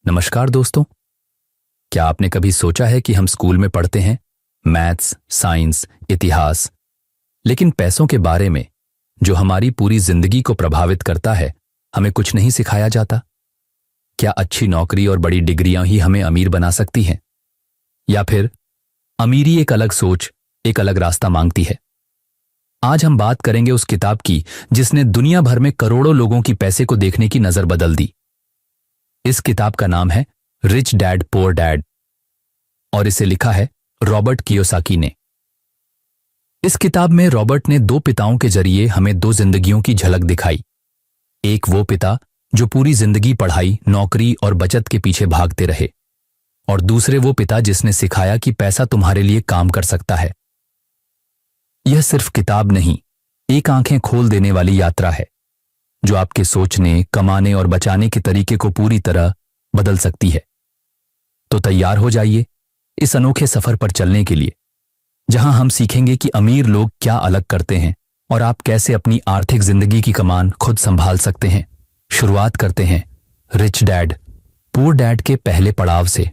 नमस्कार दोस्तों। क्या आपने कभी सोचा है कि हम स्कूल में पढ़ते हैं मैथ्स, साइंस, इतिहास, लेकिन पैसों के बारे में जो हमारी पूरी जिंदगी को प्रभावित करता है, हमें कुछ नहीं सिखाया जाता? क्या अच्छी नौकरी और बड़ी डिग्रियां ही हमें अमीर बना सकती हैं? या फिर अमीरी एक अलग सोच, एक अलग रास्ता मांगती है? आज हम बात करेंगे उस किताब की जिसने दुनिया भर में करोड़ों लोगों की पैसे को देखने की नजर बदल दी। इस किताब का नाम है रिच डैड पुअर डैड और इसे लिखा है रॉबर्ट कियोसाकी ने। इस किताब में रॉबर्ट ने दो पिताओं के जरिए हमें दो जिंदगियों की झलक दिखाई। एक वो पिता जो पूरी जिंदगी पढ़ाई, नौकरी और बचत के पीछे भागते रहे, और दूसरे वो पिता जिसने सिखाया कि पैसा तुम्हारे लिए काम कर सकता है। यह सिर्फ किताब नहीं, एक आंखें खोल देने वाली यात्रा है जो आपके सोचने, कमाने और बचाने के तरीके को पूरी तरह बदल सकती है। तो तैयार हो जाइए इस अनोखे सफर पर चलने के लिए, जहां हम सीखेंगे कि अमीर लोग क्या अलग करते हैं और आप कैसे अपनी आर्थिक जिंदगी की कमान खुद संभाल सकते हैं। शुरुआत करते हैं रिच डैड पुअर डैड के पहले पड़ाव से।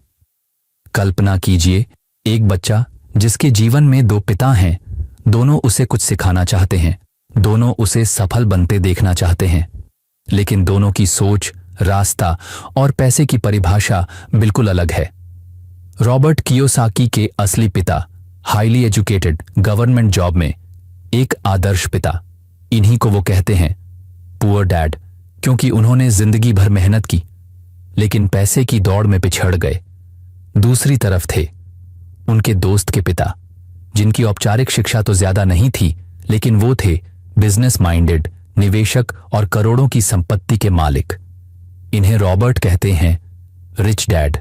कल्पना कीजिए एक बच्चा जिसके जीवन में दो पिता हैं, दोनों उसे कुछ सिखाना चाहते हैं, दोनों उसे सफल बनते देखना चाहते हैं, लेकिन दोनों की सोच, रास्ता और पैसे की परिभाषा बिल्कुल अलग है। रॉबर्ट कियोसाकी के असली पिता हाईली एजुकेटेड, गवर्नमेंट जॉब में, एक आदर्श पिता। इन्हीं को वो कहते हैं पुअर डैड, क्योंकि उन्होंने जिंदगी भर मेहनत की लेकिन पैसे की दौड़ में पिछड़ गए। दूसरी तरफ थे उनके दोस्त के पिता, जिनकी औपचारिक शिक्षा तो ज्यादा नहीं थी, लेकिन वो थे बिजनेस माइंडेड, निवेशक और करोड़ों की संपत्ति के मालिक। इन्हें रॉबर्ट कहते हैं रिच डैड।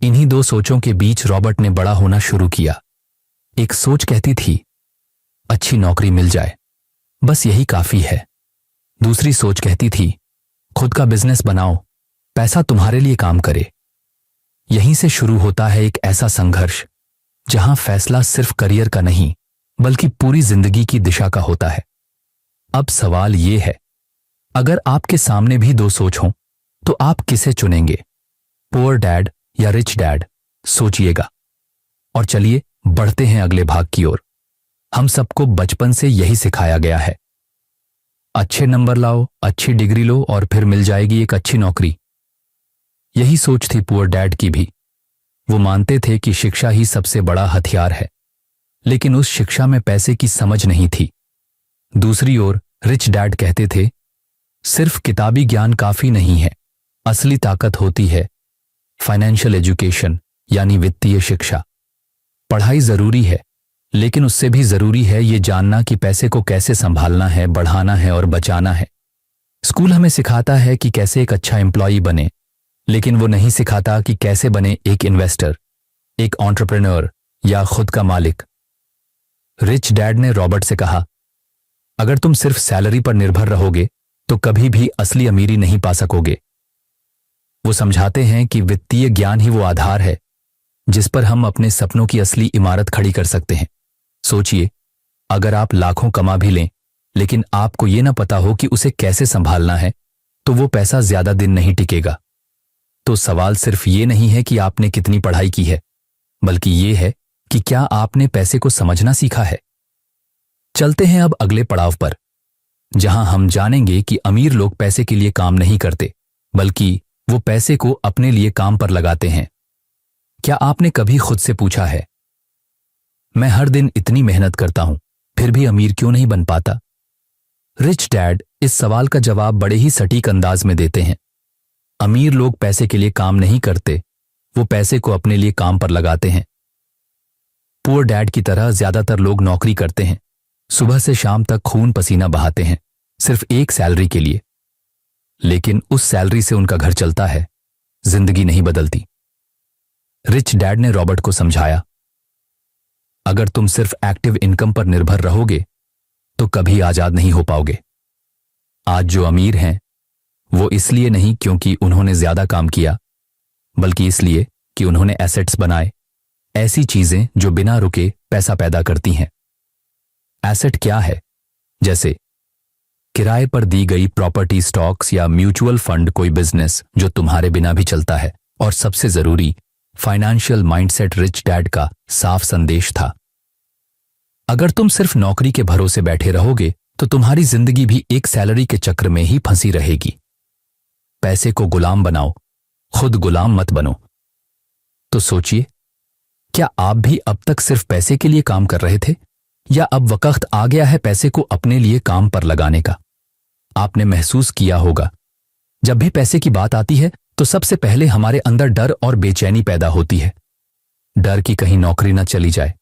इन्हीं दो सोचों के बीच रॉबर्ट ने बड़ा होना शुरू किया। एक सोच कहती थी अच्छी नौकरी मिल जाए, बस यही काफी है। दूसरी सोच कहती थी खुद का बिजनेस बनाओ, पैसा तुम्हारे लिए काम करे। यहीं से शुरू होता है एक ऐसा संघर्ष जहां फैसला सिर्फ करियर का नहीं, बल्कि पूरी जिंदगी की दिशा का होता है। अब सवाल यह है, अगर आपके सामने भी दो सोच हों, तो आप किसे चुनेंगे, पुअर डैड या रिच डैड? सोचिएगा। और चलिए बढ़ते हैं अगले भाग की ओर। हम सबको बचपन से यही सिखाया गया है, अच्छे नंबर लाओ, अच्छी डिग्री लो और फिर मिल जाएगी एक अच्छी नौकरी। यही सोच थी पुअर डैड की भी। वो मानते थे कि शिक्षा ही सबसे बड़ा हथियार है, लेकिन उस शिक्षा में पैसे की समझ नहीं थी। दूसरी ओर रिच डैड कहते थे सिर्फ किताबी ज्ञान काफी नहीं है, असली ताकत होती है फाइनेंशियल एजुकेशन, यानी वित्तीय शिक्षा। पढ़ाई जरूरी है, लेकिन उससे भी जरूरी है ये जानना कि पैसे को कैसे संभालना है, बढ़ाना है और बचाना है। स्कूल हमें सिखाता है कि कैसे एक अच्छा एम्प्लॉय बने, लेकिन वो नहीं सिखाता कि कैसे बने एक इन्वेस्टर, एक एंटरप्रेन्योर या खुद का मालिक। रिच डैड ने रॉबर्ट से कहा, अगर तुम सिर्फ सैलरी पर निर्भर रहोगे तो कभी भी असली अमीरी नहीं पा सकोगे। वो समझाते हैं कि वित्तीय ज्ञान ही वो आधार है जिस पर हम अपने सपनों की असली इमारत खड़ी कर सकते हैं। सोचिए, अगर आप लाखों कमा भी लें, लेकिन आपको ये ना पता हो कि उसे कैसे संभालना है, तो वो पैसा ज्यादा दिन नहीं टिकेगा। तो सवाल सिर्फ ये नहीं है कि आपने कितनी पढ़ाई की है, बल्कि ये है कि क्या आपने पैसे को समझना सीखा है। चलते हैं अब अगले पड़ाव पर, जहां हम जानेंगे कि अमीर लोग पैसे के लिए काम नहीं करते, बल्कि वो पैसे को अपने लिए काम पर लगाते हैं। क्या आपने कभी खुद से पूछा है, मैं हर दिन इतनी मेहनत करता हूं, फिर भी अमीर क्यों नहीं बन पाता? रिच डैड इस सवाल का जवाब बड़े ही सटीक अंदाज में देते हैं। अमीर लोग पैसे के लिए काम नहीं करते, वो पैसे को अपने लिए काम पर लगाते हैं। पुअर डैड की तरह ज्यादातर लोग नौकरी करते हैं, सुबह से शाम तक खून पसीना बहाते हैं, सिर्फ एक सैलरी के लिए। लेकिन उस सैलरी से उनका घर चलता है, जिंदगी नहीं बदलती। रिच डैड ने रॉबर्ट को समझाया, अगर तुम सिर्फ एक्टिव इनकम पर निर्भर रहोगे तो कभी आजाद नहीं हो पाओगे। आज जो अमीर हैं, वो इसलिए नहीं क्योंकि उन्होंने ज्यादा काम किया, बल्कि इसलिए कि उन्होंने एसेट्स बनाए, ऐसी चीजें जो बिना रुके पैसा पैदा करती हैं। एसेट क्या है? जैसे किराए पर दी गई प्रॉपर्टी, स्टॉक्स या म्यूचुअल फंड, कोई बिजनेस जो तुम्हारे बिना भी चलता है। और सबसे जरूरी फाइनेंशियल माइंडसेट रिच डैड का साफ संदेश था। अगर तुम सिर्फ नौकरी के भरोसे बैठे रहोगे तो तुम्हारी जिंदगी भी एक सैलरी के चक्र में ही फंसी रहेगी। पैसे को गुलाम बनाओ, खुद गुलाम मत बनो। तो सोचिए, क्या आप भी अब तक सिर्फ पैसे के लिए काम कर रहे थे, या अब वक्त आ गया है पैसे को अपने लिए काम पर लगाने का? आपने महसूस किया होगा, जब भी पैसे की बात आती है तो सबसे पहले हमारे अंदर डर और बेचैनी पैदा होती है। डर कि कहीं नौकरी ना चली जाए,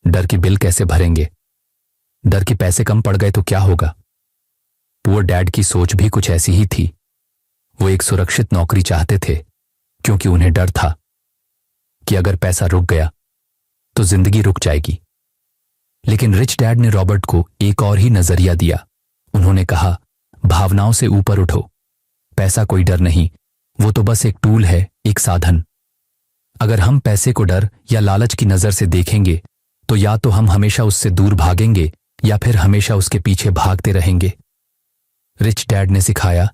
डर कि बिल कैसे भरेंगे, डर कि पैसे कम पड़ गए तो क्या होगा। पुअर डैड की सोच भी कुछ ऐसी ही थी। वो एक सुरक्षित नौकरी चाहते थे क्योंकि उन्हें डर था कि अगर पैसा रुक गया तो जिंदगी रुक जाएगी। लेकिन रिच डैड ने रॉबर्ट को एक और ही नजरिया दिया। उन्होंने कहा, भावनाओं से ऊपर उठो। पैसा कोई डर नहीं, वो तो बस एक टूल है, एक साधन। अगर हम पैसे को डर या लालच की नजर से देखेंगे तो या तो हम हमेशा उससे दूर भागेंगे या फिर हमेशा उसके पीछे भागते रहेंगे। रिच डैड ने सिखाया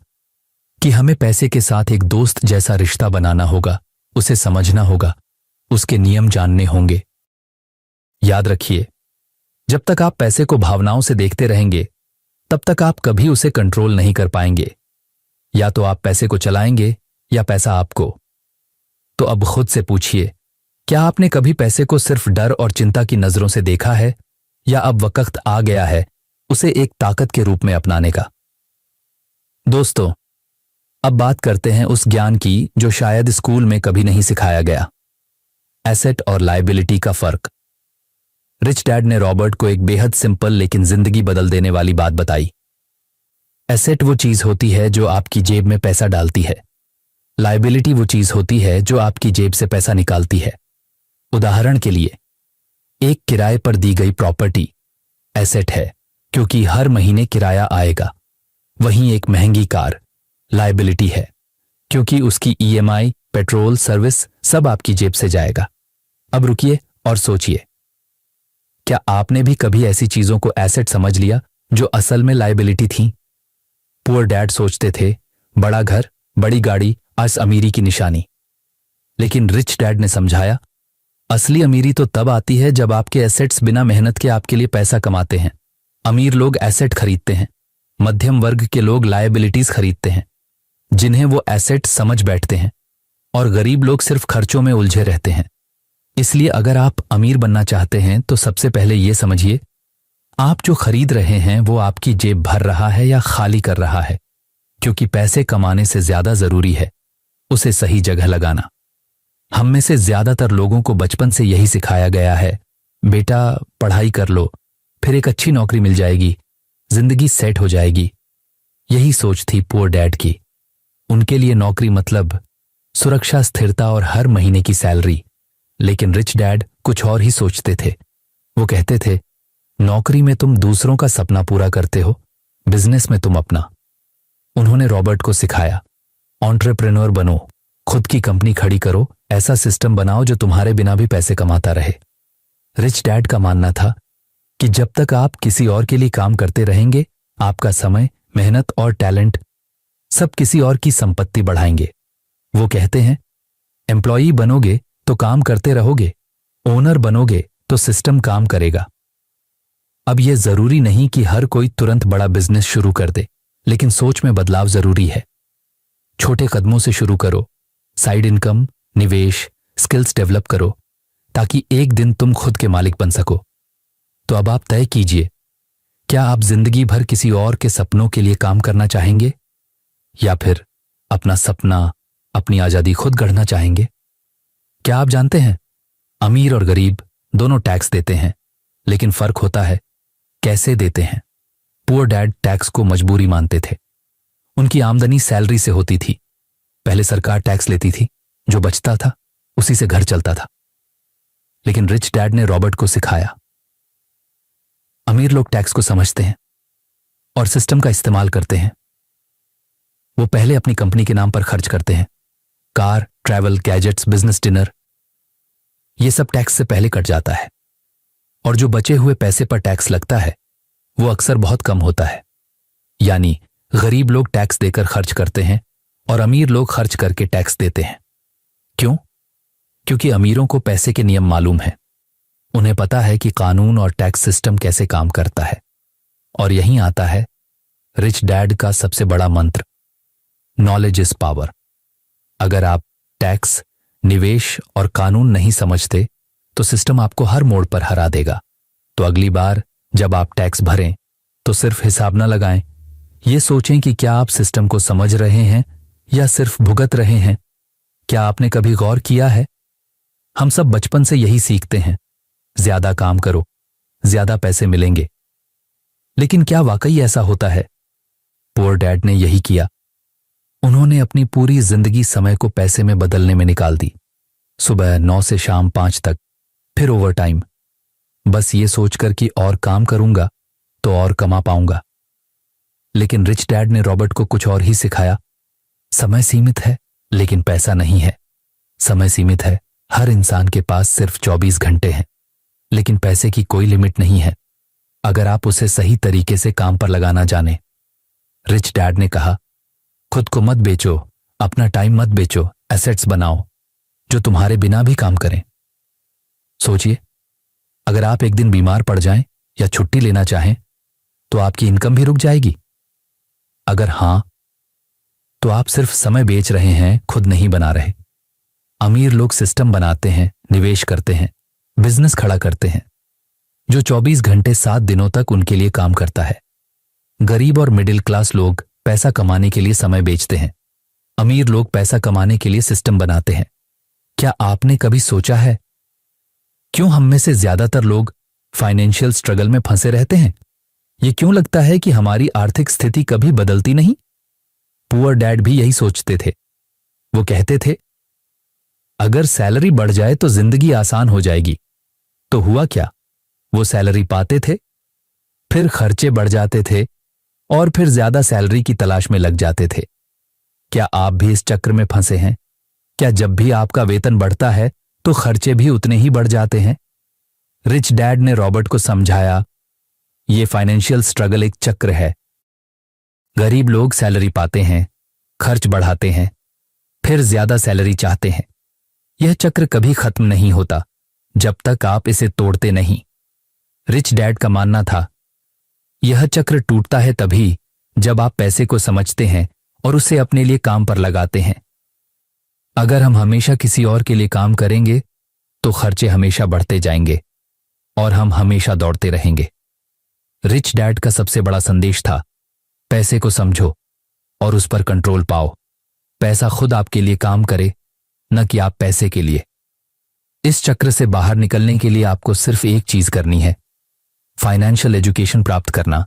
कि हमें पैसे के साथ एक दोस्त जैसा रिश्ता बनाना होगा, उसे समझना होगा, उसके नियम जानने होंगे। याद रखिए, जब तक आप पैसे को भावनाओं से देखते रहेंगे तब तक आप कभी उसे कंट्रोल नहीं कर पाएंगे। या तो आप पैसे को चलाएंगे या पैसा आपको। तो अब खुद से पूछिए, क्या आपने कभी पैसे को सिर्फ डर और चिंता की नजरों से देखा है, या अब वक्त आ गया है उसे एक ताकत के रूप में अपनाने का? दोस्तों, अब बात करते हैं उस ज्ञान की जो शायद स्कूल में कभी नहीं सिखाया गया, एसेट और लायबिलिटी का फर्क। रिच डैड ने रॉबर्ट को एक बेहद सिंपल लेकिन जिंदगी बदल देने वाली बात बताई। एसेट वो चीज होती है जो आपकी जेब में पैसा डालती है। लायबिलिटी वो चीज होती है जो आपकी जेब से पैसा निकालती है। उदाहरण के लिए, एक किराए पर दी गई प्रॉपर्टी एसेट है क्योंकि हर महीने किराया आएगा। वहीं एक महंगी कार लायबिलिटी है क्योंकि उसकी ईएमआई, पेट्रोल, सर्विस सब आपकी जेब से जाएगा। अब रुकिए और सोचिए, क्या आपने भी कभी ऐसी चीजों को एसेट समझ लिया जो असल में लायबिलिटी थी? पुअर डैड सोचते थे, बड़ा घर, बड़ी गाड़ी आज अमीरी की निशानी। लेकिन रिच डैड ने समझाया, असली अमीरी तो तब आती है जब आपके एसेट्स बिना मेहनत के आपके लिए पैसा कमाते हैं। अमीर लोग एसेट खरीदते हैं, मध्यम वर्ग के लोग लायबिलिटीज खरीदते हैं जिन्हें वो एसेट समझ बैठते हैं, और गरीब लोग सिर्फ खर्चों में उलझे रहते हैं। इसलिए अगर आप अमीर बनना चाहते हैं तो सबसे पहले यह समझिए, आप जो खरीद रहे हैं वो आपकी जेब भर रहा है या खाली कर रहा है, क्योंकि पैसे कमाने से ज्यादा जरूरी है उसे सही जगह लगाना। हम में से ज्यादातर लोगों को बचपन से यही सिखाया गया है, बेटा पढ़ाई कर लो, फिर एक अच्छी नौकरी मिल जाएगी, जिंदगी सेट हो जाएगी। यही सोच थी पुअर डैड की। उनके लिए नौकरी मतलब सुरक्षा, स्थिरता और हर महीने की सैलरी। लेकिन रिच डैड कुछ और ही सोचते थे। वो कहते थे, नौकरी में तुम दूसरों का सपना पूरा करते हो, बिजनेस में तुम अपना। उन्होंने रॉबर्ट को सिखाया, एंटरप्रेन्योर बनो, खुद की कंपनी खड़ी करो, ऐसा सिस्टम बनाओ जो तुम्हारे बिना भी पैसे कमाता रहे। रिच डैड का मानना था कि जब तक आप किसी और के लिए काम करते रहेंगे, आपका समय, मेहनत और टैलेंट सब किसी और की संपत्ति बढ़ाएंगे। वो कहते हैं, एम्प्लॉई बनोगे तो काम करते रहोगे, ओनर बनोगे तो सिस्टम काम करेगा। अब यह जरूरी नहीं कि हर कोई तुरंत बड़ा बिजनेस शुरू कर दे, लेकिन सोच में बदलाव जरूरी है। छोटे कदमों से शुरू करो, साइड इनकम, निवेश, स्किल्स डेवलप करो, ताकि एक दिन तुम खुद के मालिक बन सको। तो अब आप तय कीजिए, क्या आप जिंदगी भर किसी और के सपनों के लिए काम करना चाहेंगे, या फिर अपना सपना, अपनी आजादी खुद गढ़ना चाहेंगे? क्या आप जानते हैं, अमीर और गरीब दोनों टैक्स देते हैं, लेकिन फर्क होता है कैसे देते हैं। पुअर डैड टैक्स को मजबूरी मानते थे। उनकी आमदनी सैलरी से होती थी। पहले सरकार टैक्स लेती थी, जो बचता था उसी से घर चलता था। लेकिन रिच डैड ने रॉबर्ट को सिखाया, अमीर लोग टैक्स को समझते हैं और सिस्टम का इस्तेमाल करते हैं। वो पहले अपनी कंपनी के नाम पर खर्च करते हैं, car, travel, gadgets, business dinner, ये सब टैक्स से पहले कट जाता है। और जो बचे हुए पैसे पर टैक्स लगता है वो अक्सर बहुत कम होता है। यानी गरीब लोग टैक्स देकर खर्च करते हैं और अमीर लोग खर्च करके टैक्स देते हैं। क्यों? क्योंकि अमीरों को पैसे के नियम मालूम है। उन्हें पता है कि कानून और टैक्स सिस्टम कैसे काम करता है। और यहीं आता है रिच डैड का सबसे बड़ा मंत्र, नॉलेज इज पावर। अगर आप टैक्स, निवेश और कानून नहीं समझते तो सिस्टम आपको हर मोड़ पर हरा देगा। तो अगली बार जब आप टैक्स भरें तो सिर्फ हिसाब न लगाएं, ये सोचें कि क्या आप सिस्टम को समझ रहे हैं या सिर्फ भुगत रहे हैं। क्या आपने कभी गौर किया है, हम सब बचपन से यही सीखते हैं, ज्यादा काम करो, ज्यादा पैसे मिलेंगे। लेकिन क्या वाकई ऐसा होता है? पुअर डैड ने यही किया। उन्होंने अपनी पूरी जिंदगी समय को पैसे में बदलने में निकाल दी। सुबह 9 से शाम 5 तक, फिर ओवर टाइम, बस ये सोचकर कि और काम करूंगा तो और कमा पाऊंगा। लेकिन रिच डैड ने रॉबर्ट को कुछ और ही सिखाया। समय सीमित है लेकिन पैसा नहीं है। समय सीमित है, हर इंसान के पास सिर्फ 24 घंटे हैं, लेकिन पैसे की कोई लिमिट नहीं है अगर आप उसे सही तरीके से काम पर लगाना जाने। रिच डैड ने कहा, खुद को मत बेचो, अपना टाइम मत बेचो, एसेट्स बनाओ जो तुम्हारे बिना भी काम करें। सोचिए, अगर आप एक दिन बीमार पड़ जाएं या छुट्टी लेना चाहें तो आपकी इनकम भी रुक जाएगी। अगर हां, तो आप सिर्फ समय बेच रहे हैं, खुद नहीं बना रहे। अमीर लोग सिस्टम बनाते हैं, निवेश करते हैं, बिजनेस खड़ा करते हैं जो 24 घंटे 7 दिनों तक उनके लिए काम करता है। गरीब और मिडिल क्लास लोग पैसा कमाने के लिए समय बेचते हैं। अमीर लोग पैसा कमाने के लिए सिस्टम बनाते हैं। क्या आपने कभी सोचा है क्यों हम में से ज्यादातर लोग फाइनेंशियल स्ट्रगल में फंसे रहते हैं? ये क्यों लगता है कि हमारी आर्थिक स्थिति कभी बदलती नहीं? पुअर डैड भी यही सोचते थे। वो कहते थे, अगर सैलरी बढ़ जाए तो जिंदगी आसान हो जाएगी। तो हुआ क्या? वो सैलरी पाते थे, फिर खर्चे बढ़ जाते थे और फिर ज्यादा सैलरी की तलाश में लग जाते थे। क्या आप भी इस चक्र में फंसे हैं? क्या जब भी आपका वेतन बढ़ता है तो खर्चे भी उतने ही बढ़ जाते हैं? रिच डैड ने रॉबर्ट को समझाया, यह फाइनेंशियल स्ट्रगल एक चक्र है। गरीब लोग सैलरी पाते हैं, खर्च बढ़ाते हैं, फिर ज्यादा सैलरी चाहते हैं। यह चक्र कभी खत्म नहीं होता जब तक आप इसे तोड़ते नहीं। रिच डैड का मानना था, यह चक्र टूटता है तभी जब आप पैसे को समझते हैं और उसे अपने लिए काम पर लगाते हैं। अगर हम हमेशा किसी और के लिए काम करेंगे तो खर्चे हमेशा बढ़ते जाएंगे और हम हमेशा दौड़ते रहेंगे। रिच डैड का सबसे बड़ा संदेश था, पैसे को समझो और उस पर कंट्रोल पाओ। पैसा खुद आपके लिए काम करे, न कि आप पैसे के लिए। इस चक्र से बाहर निकलने के लिए आपको सिर्फ एक चीज करनी है, फाइनेंशियल एजुकेशन प्राप्त करना,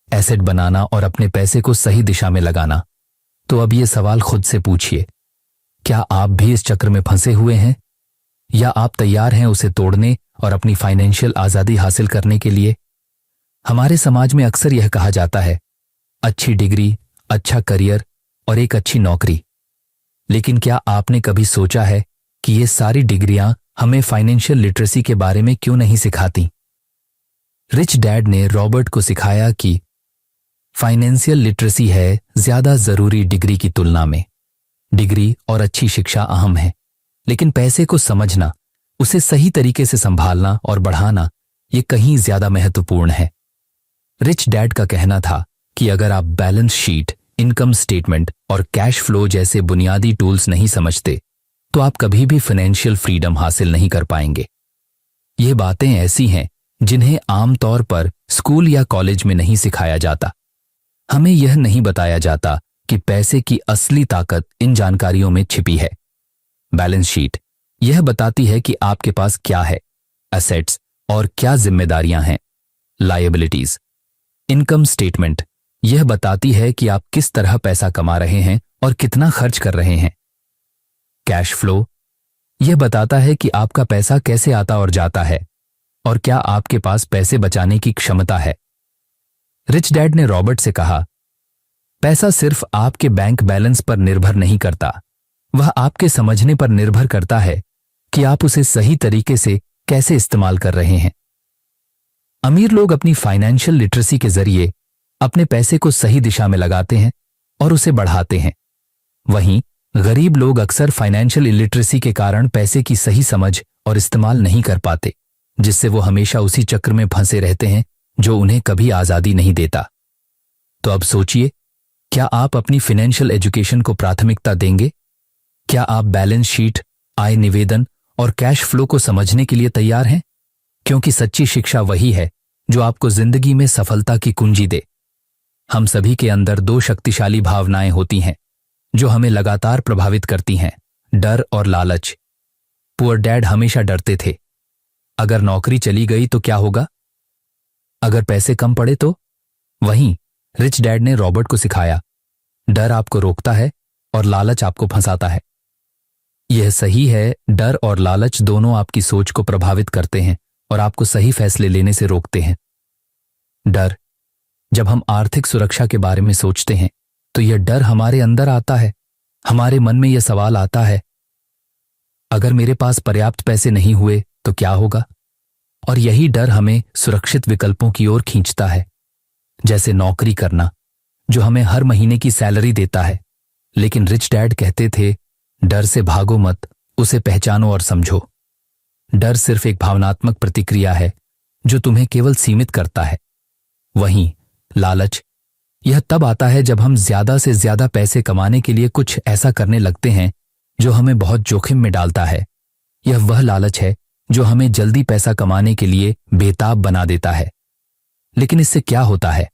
एसेट बनाना और अपने पैसे को सही दिशा में लगाना। तो अब ये सवाल खुद से पूछिए, क्या आप भी इस चक्र में फंसे हुए हैं या आप तैयार हैं उसे तोड़ने और अपनी फाइनेंशियल आजादी हासिल करने के लिए? हमारे समाज में अक्सर यह कहा जाता है, अच्छी डिग्री, अच्छा करियर और एक अच्छी नौकरी। लेकिन क्या आपने कभी सोचा है कि ये सारी डिग्रियां हमें फाइनेंशियल लिटरेसी के बारे में क्यों नहीं सिखाती? रिच डैड ने रॉबर्ट को सिखाया कि फाइनेंशियल लिटरेसी है ज्यादा जरूरी डिग्री की तुलना में। डिग्री और अच्छी शिक्षा अहम है, लेकिन पैसे को समझना, उसे सही तरीके से संभालना और बढ़ाना, ये कहीं ज्यादा महत्वपूर्ण है। रिच डैड का कहना था कि अगर आप बैलेंस शीट, इनकम स्टेटमेंट और कैश फ्लो जैसे बुनियादी टूल्स नहीं समझते तो आप कभी भी फाइनेंशियल फ्रीडम हासिल नहीं कर पाएंगे। ये बातें ऐसी हैं जिन्हें आमतौर पर स्कूल या कॉलेज में नहीं सिखाया जाता। हमें यह नहीं बताया जाता कि पैसे की असली ताकत इन जानकारियों में छिपी है। बैलेंस शीट यह बताती है कि आपके पास क्या है, एसेट्स और क्या जिम्मेदारियां हैं, लायबिलिटीज। इनकम स्टेटमेंट यह बताती है कि आप किस तरह पैसा कमा रहे हैं और कितना खर्च कर रहे हैं। कैश फ्लो यह बताता है कि आपका पैसा कैसे आता और जाता है और क्या आपके पास पैसे बचाने की क्षमता है। रिच डैड ने रॉबर्ट से कहा, पैसा सिर्फ आपके बैंक बैलेंस पर निर्भर नहीं करता, वह आपके समझने पर निर्भर करता है कि आप उसे सही तरीके से कैसे इस्तेमाल कर रहे हैं। अमीर लोग अपनी फाइनेंशियल लिटरेसी के जरिए अपने पैसे को सही दिशा में लगाते हैं और उसे बढ़ाते हैं। वहीं गरीब लोग अक्सर फाइनेंशियल इलिटरेसी के कारण पैसे की सही समझ और इस्तेमाल नहीं कर पाते, जिससे वो हमेशा उसी चक्र में फंसे रहते हैं जो उन्हें कभी आजादी नहीं देता। तो अब सोचिए, क्या आप अपनी फाइनेंशियल एजुकेशन को प्राथमिकता देंगे? क्या आप बैलेंस शीट, आय निवेदन और कैश फ्लो को समझने के लिए तैयार हैं? क्योंकि सच्ची शिक्षा वही है जो आपको जिंदगी में सफलता की कुंजी दे। हम सभी के अंदर दो शक्तिशाली भावनाएं होती हैं जो हमें लगातार प्रभावित करती हैं, डर और लालच। पुअर डैड हमेशा डरते थे। अगर नौकरी चली गई तो क्या होगा? अगर पैसे कम पड़े तो? वहीं रिच डैड ने रॉबर्ट को सिखाया, डर आपको रोकता है और लालच आपको फंसाता है। यह सही है, डर और लालच दोनों आपकी सोच को प्रभावित करते हैं और आपको सही फैसले लेने से रोकते हैं। डर, जब हम आर्थिक सुरक्षा के बारे में सोचते हैं तो यह डर हमारे अंदर आता है। हमारे मन में यह सवाल आता है, अगर मेरे पास पर्याप्त पैसे नहीं हुए तो क्या होगा? और यही डर हमें सुरक्षित विकल्पों की ओर खींचता है, जैसे नौकरी करना जो हमें हर महीने की सैलरी देता है। लेकिन रिच डैड कहते थे, डर से भागो मत, उसे पहचानो और समझो। डर सिर्फ एक भावनात्मक प्रतिक्रिया है जो तुम्हें केवल सीमित करता है। वहीं लालच, यह तब आता है जब हम ज्यादा से ज्यादा पैसे कमाने के लिए कुछ ऐसा करने लगते हैं जो हमें बहुत जोखिम में डालता है। यह वह लालच है जो हमें जल्दी पैसा कमाने के लिए बेताब बना देता है। लेकिन इससे क्या होता है?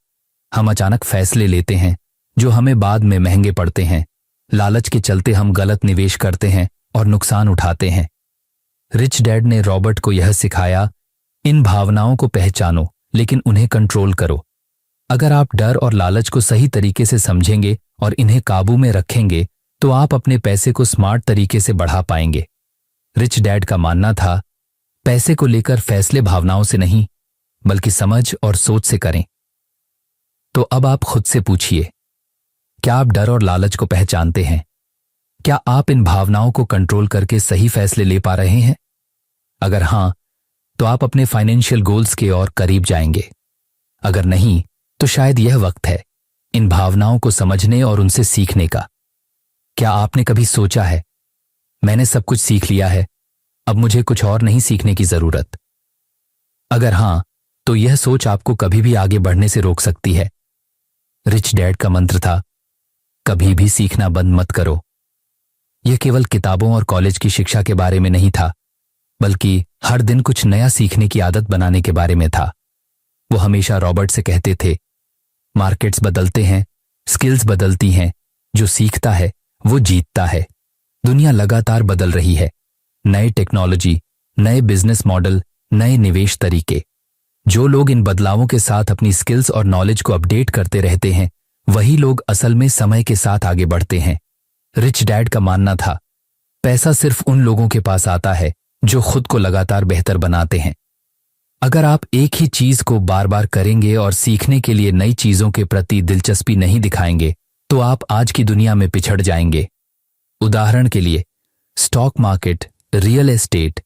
हम अचानक फैसले लेते हैं जो हमें बाद में महंगे पड़ते हैं। लालच के चलते हम गलत निवेश करते हैं और नुकसान उठाते हैं। रिच डैड ने रॉबर्ट को यह सिखाया, इन भावनाओं को पहचानो लेकिन उन्हें कंट्रोल करो। अगर आप डर और लालच को सही तरीके से समझेंगे और इन्हें काबू में रखेंगे तो आप अपने पैसे को स्मार्ट तरीके से बढ़ा पाएंगे। रिच डैड का मानना था, पैसे को लेकर फैसले भावनाओं से नहीं बल्कि समझ और सोच से करें। तो अब आप खुद से पूछिए, क्या आप डर और लालच को पहचानते हैं? क्या आप इन भावनाओं को कंट्रोल करके सही फैसले ले पा रहे हैं? अगर हां, तो आप अपने फाइनेंशियल गोल्स के और करीब जाएंगे। अगर नहीं, तो शायद यह वक्त है इन भावनाओं को समझने और उनसे सीखने का। क्या आपने कभी सोचा है, मैंने सब कुछ सीख लिया है, अब मुझे कुछ और नहीं सीखने की जरूरत? अगर हां, तो यह सोच आपको कभी भी आगे बढ़ने से रोक सकती है। रिच डैड का मंत्र था, कभी भी सीखना बंद मत करो। यह केवल किताबों और कॉलेज की शिक्षा के बारे में नहीं था, बल्कि हर दिन कुछ नया सीखने की आदत बनाने के बारे में था। वो हमेशा रॉबर्ट से कहते थे, मार्केट्स बदलते हैं, स्किल्स बदलती हैं, जो सीखता है वो जीतता है। दुनिया लगातार बदल रही है, नए टेक्नोलॉजी, नए बिजनेस मॉडल, नए निवेश तरीके। जो लोग इन बदलावों के साथ अपनी स्किल्स और नॉलेज को अपडेट करते रहते हैं, वही लोग असल में समय के साथ आगे बढ़ते हैं। रिच डैड का मानना था, पैसा सिर्फ उन लोगों के पास आता है जो खुद को लगातार बेहतर बनाते हैं। अगर आप एक ही चीज को बार बार करेंगे और सीखने के लिए नई चीजों के प्रति दिलचस्पी नहीं दिखाएंगे, तो आप आज की दुनिया में पिछड़ जाएंगे। उदाहरण के लिए, stock market, real estate,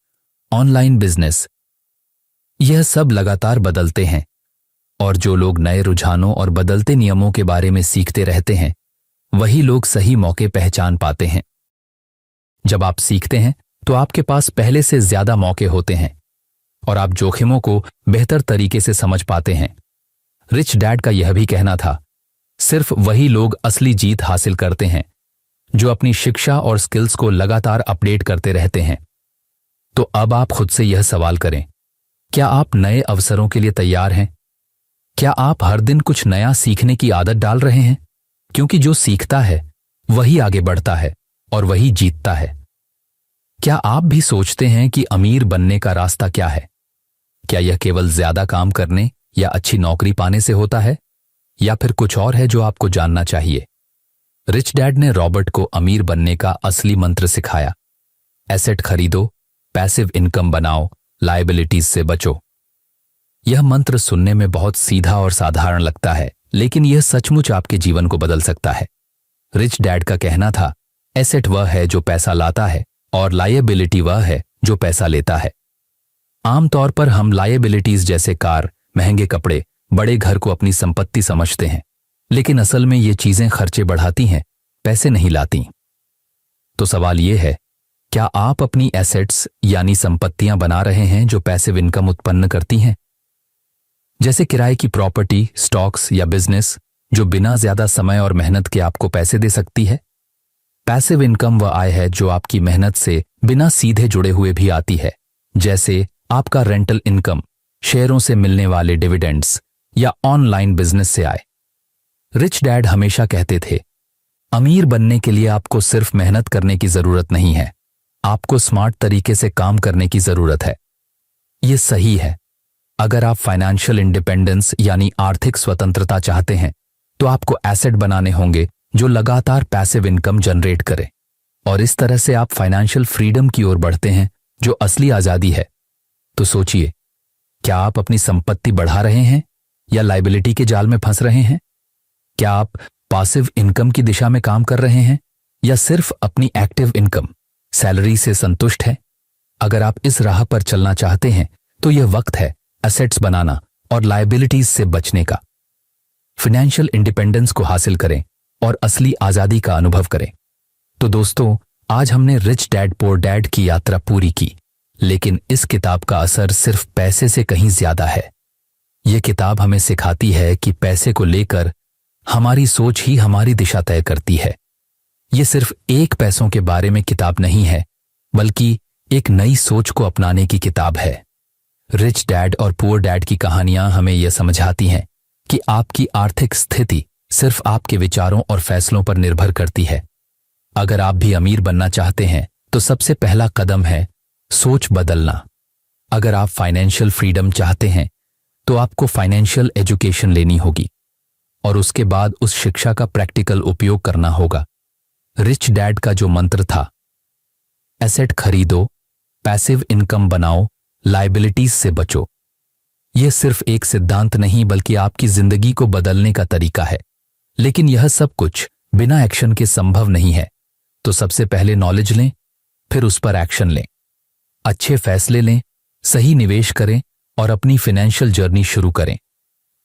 online business, यह सब लगातार बदलते हैं। और जो लोग नए रुझानों और बदलते नियमों के बारे में सीखते रहते हैं, वही लोग सही मौके पहचान पाते हैं। जब आप सीखते हैं तो आपके पास पहले से ज्यादा मौके होते हैं और आप जोखिमों को बेहतर तरीके से समझ पाते हैं। रिच डैड का यह भी कहना था, सिर्फ वही लोग असली जीत हासिल करते हैं जो अपनी शिक्षा और स्किल्स को लगातार अपडेट करते रहते हैं। तो अब आप खुद से यह सवाल करें, क्या आप नए अवसरों के लिए तैयार हैं? क्या आप हर दिन कुछ नया सीखने की आदत डाल रहे हैं? क्योंकि जो सीखता है वही आगे बढ़ता है और वही जीतता है। क्या आप भी सोचते हैं कि अमीर बनने का रास्ता क्या है? क्या यह केवल ज्यादा काम करने या अच्छी नौकरी पाने से होता है, या फिर कुछ और है जो आपको जानना चाहिए? रिच डैड ने रॉबर्ट को अमीर बनने का असली मंत्र सिखाया, एसेट खरीदो, पैसिव इनकम बनाओ, लायबिलिटीज से बचो। यह मंत्र सुनने में बहुत सीधा और साधारण लगता है, लेकिन यह सचमुच आपके जीवन को बदल सकता है। रिच डैड का कहना था, एसेट वह है जो पैसा लाता है और लायबिलिटी वह है जो पैसा लेता है। आमतौर पर हम लायबिलिटीज जैसे कार, महंगे कपड़े, बड़े घर को अपनी संपत्ति समझते हैं, लेकिन असल में ये चीजें खर्चे बढ़ाती हैं, पैसे नहीं लाती। तो सवाल यह है, क्या आप अपनी एसेट्स यानी संपत्तियां बना रहे हैं जो पैसिव इनकम उत्पन्न करती हैं? जैसे किराए की प्रॉपर्टी, स्टॉक्स या बिजनेस जो बिना ज्यादा समय और मेहनत के आपको पैसे दे सकती है। पैसिव इनकम वह आय है जो आपकी मेहनत से बिना सीधे जुड़े हुए भी आती है, जैसे आपका रेंटल इनकम, शेयरों से मिलने वाले डिविडेंड्स या ऑनलाइन बिजनेस से आए। रिच डैड हमेशा कहते थे, अमीर बनने के लिए आपको सिर्फ मेहनत करने की जरूरत नहीं है, आपको स्मार्ट तरीके से काम करने की जरूरत है। यह सही है। अगर आप फाइनेंशियल इंडिपेंडेंस यानी आर्थिक स्वतंत्रता चाहते हैं तो आपको एसेट बनाने होंगे जो लगातार पैसिव इनकम जनरेट करे, और इस तरह से आप फाइनेंशियल फ्रीडम की ओर बढ़ते हैं जो असली आजादी है। तो सोचिए, क्या आप अपनी संपत्ति बढ़ा रहे हैं या लायबिलिटी के जाल में फंस रहे हैं? क्या आप पासिव इनकम की दिशा में काम कर रहे हैं या सिर्फ अपनी एक्टिव इनकम, सैलरी से संतुष्ट हैं? अगर आप इस राह पर चलना चाहते हैं तो यह वक्त है एसेट्स बनाना और लायबिलिटीज से बचने का। फाइनेंशियल इंडिपेंडेंस को हासिल करें और असली आजादी का अनुभव करें। तो दोस्तों, आज हमने रिच डैड पुअर डैड की यात्रा पूरी की, लेकिन इस किताब का असर सिर्फ पैसे से कहीं ज्यादा है। यह किताब हमें सिखाती है कि पैसे को लेकर हमारी सोच ही हमारी दिशा तय करती है। यह सिर्फ एक पैसों के बारे में किताब नहीं है, बल्कि एक नई सोच को अपनाने की किताब है। रिच डैड और पुअर डैड की कहानियां हमें यह समझाती हैं कि आपकी आर्थिक स्थिति सिर्फ आपके विचारों और फैसलों पर निर्भर करती है। अगर आप भी अमीर बनना चाहते हैं तो सबसे पहला कदम है सोच बदलना। अगर आप फाइनेंशियल फ्रीडम चाहते हैं तो आपको फाइनेंशियल एजुकेशन लेनी होगी और उसके बाद उस शिक्षा का प्रैक्टिकल उपयोग करना होगा। रिच डैड का जो मंत्र था, एसेट खरीदो, पैसिव इनकम बनाओ, लायबिलिटीज से बचो, यह सिर्फ एक सिद्धांत नहीं बल्कि आपकी जिंदगी को बदलने का तरीका है। लेकिन यह सब कुछ बिना एक्शन के संभव नहीं है। तो सबसे पहले नॉलेज लें, फिर उस पर एक्शन लें, अच्छे फैसले लें, सही निवेश करें और अपनी फाइनेंशियल जर्नी शुरू करें।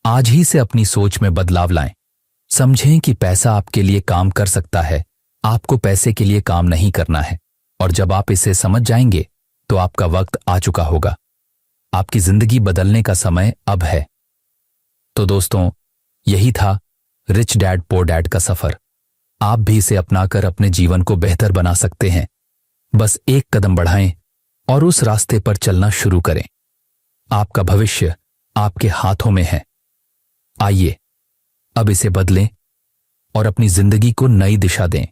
आज ही से अपनी सोच में बदलाव लाएं। समझें कि पैसा आपके लिए काम कर सकता है, आपको पैसे के लिए काम नहीं करना है। और जब आप इसे समझ जाएंगे तो आपका वक्त आ चुका होगा। आपकी जिंदगी बदलने का समय अब है। तो दोस्तों, यही था रिच डैड पुअर डैड का सफर। आप भी इसे अपनाकर अपने जीवन को बेहतर बना सकते हैं। बस एक कदम बढ़ाएं और उस रास्ते पर चलना शुरू करें। आपका भविष्य आपके हाथों में है। आइए अब इसे बदलें और अपनी जिंदगी को नई दिशा दें।